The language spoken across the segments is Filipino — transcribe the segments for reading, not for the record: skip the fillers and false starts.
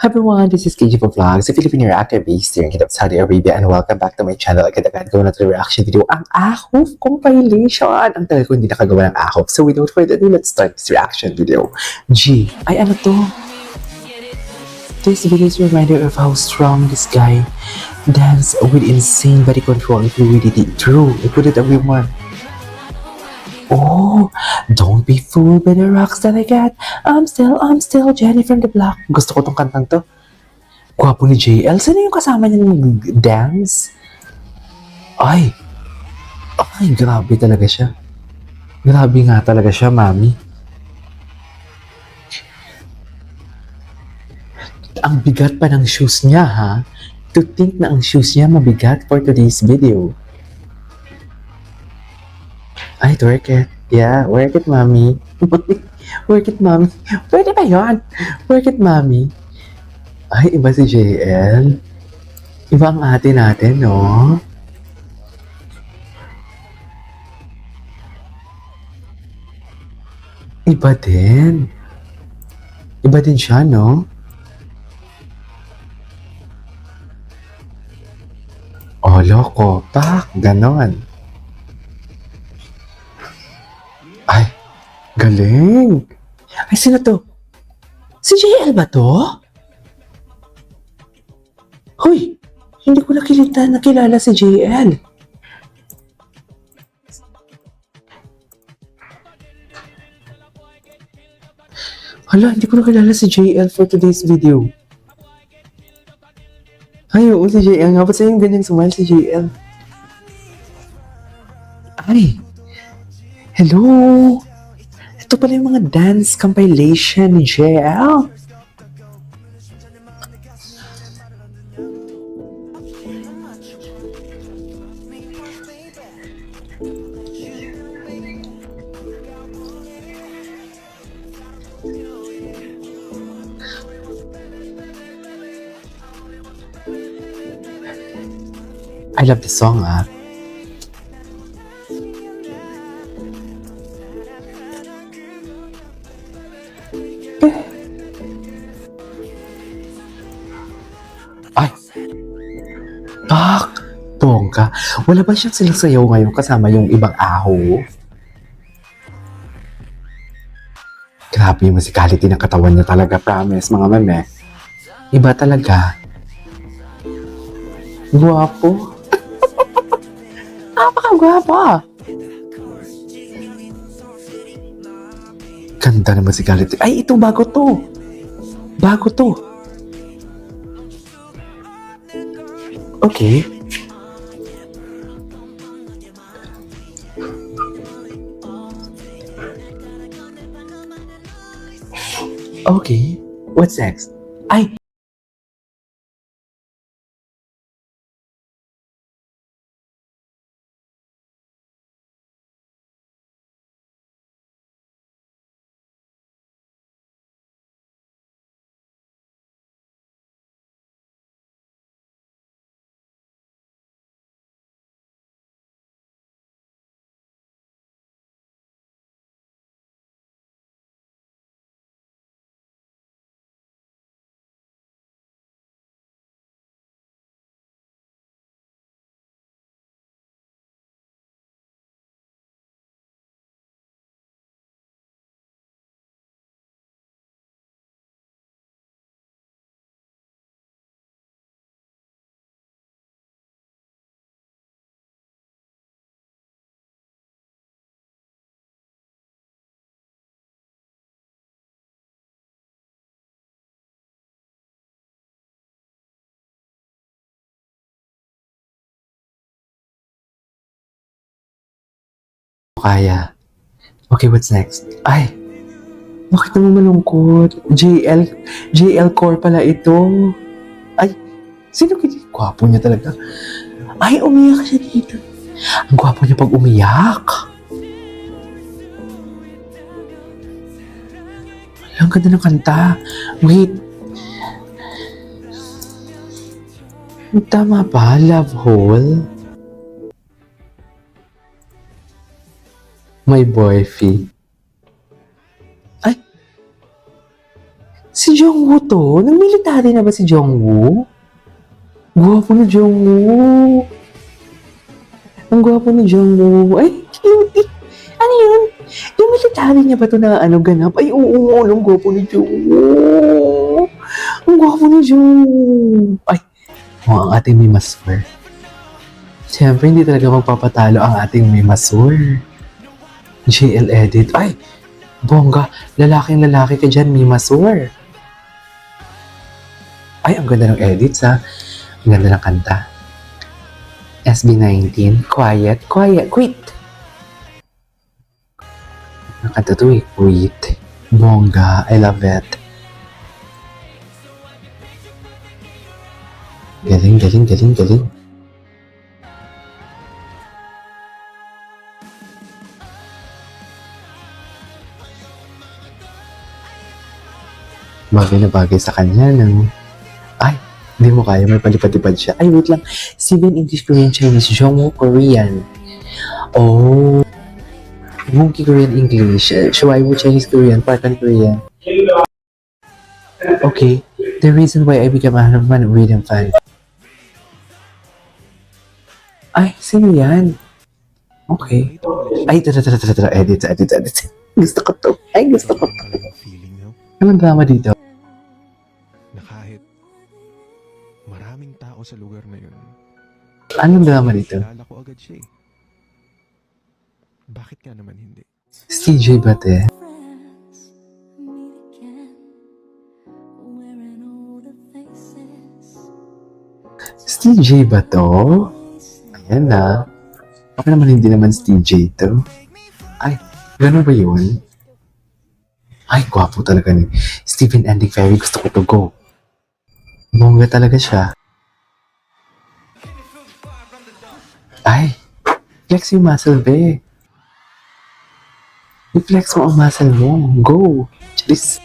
Everyone, this is KG Vlogs, a Filipino reactor based here in Kingdom of Saudi Arabia, and welcome back to my channel. Agad-agad gawin natin yung reaction video, ang Ahov compilation. Ang tagal ko hindi nakagawa ng Ahov. So without further ado, let's start this reaction video. Ay ano to? This video is a reminder of how strong this guy dance with insane body control and fluidity. True, I couldn't agree more. Oh, don't be fooled by the rocks that I got. I'm still Jenny from the block. Gusto ko tong kantang to. Gwapo ni JL. Sino yung kasama niya ng dance? Ay, grabe talaga siya. Grabe nga talaga siya, mami. Ang bigat pa ng shoes niya, ha? To think na ang shoes niya mabigat for today's video. Ay, work it. Yeah, work it, mommy. Work it, mommy. Pwede ba yun? Work it, mommy. Ay, iba si JL. Iba ang ate natin, no? Iba din. Iba din siya, no? Oh, loko. Pak, ganon. Ay, galing. Ay, sino to? Si JL ba to? Hoy, hindi ko nakilala si JL. Hala, hindi ko nakilala si JL for today's video. Ay, oo, si JL nga. Ba't sa'yo yung ganyang smile si JL? Ay, hello! Ito pala yung mga dance compilation ni JL. I love this song, ah. Ay! Tak! Bongga. Wala ba siyang silang sayaw ngayon kasama yung ibang aho? Grabe yung musicality ng katawan niya talaga, promise, mga meme. Iba talaga. Guwapo. Napakagwapo. Ganda ng musicality. Ay, ito, bago to. Bago to. Okay. Okay. What's next? Ay! Kaya. Okay, what's next? Ay! Bakit naman malungkot? JL Core pala ito. Ay! Sino kaya? Gwapo niya talaga. Ay, umiyak siya dito. Ang gwapo niya pag umiyak. Ay, ang ganda ng kanta. Wait. Tama ba? Love Hole? My boyfriend. Ay! Si Jongwoo to? Nag-military na ba si Jongwoo? Gwapo ni Jongwoo. Ang gwapo ni Jongwoo. Ay, cutie. Ano yun? Yung military niya ba to na ganap? Ay, oo, ang gwapo ni Jongwoo. Ang gwapo ni Jongwoo. Ay, ang ating Mimasur. Siyempre, hindi talaga magpapatalo ang ating Mimasur. JL Edit. Ay, bongga. Lalaking-lalaki ka dyan, Mimasur. Ay, ang ganda ng edits, ha? Ang ganda ng kanta. SB19. Quiet. Quit. Ang kanta to, Quit. Bongga. I love it. Galing. Bagay na bagay sa kanya ng... Ay, hindi mo kaya. May palipad-lipad siya. Ay, wait lang. Steven English, Korean, Chinese, Jongwoo, Korean. Oh. Monkey, Korean, English. Shuaiwu, Chinese, Korean. Parkan, Korean. Okay. The reason why I became a rhythm fan. Ay, sino yan? Okay. Ay, tara. Edit. Gusto ko to. Feeling no? Anong drama dito? Na kahit maraming tao sa lugar na yun, Anong drama dito? kilala ko agad siya eh. Bakit nga naman hindi? Si CJ Bate. Si TJ ba to? Ayan na. Baka naman hindi naman si TJ to. Ay, gano'n ba yun? Ay, gwapo talaga ni Stephen Ending Ferry. Gusto ko to go. Bongga talaga siya. Ay, flex yung muscle, be. I-flex mo ang muscle mo. Go. Charis.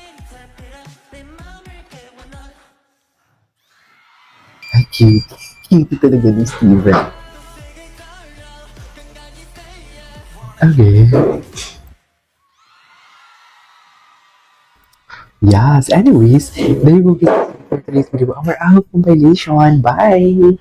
Ay, cute. Cute talaga ni Steven. Okay. Yes, anyways, there you go guys for today's video. Our out compilation. Bye!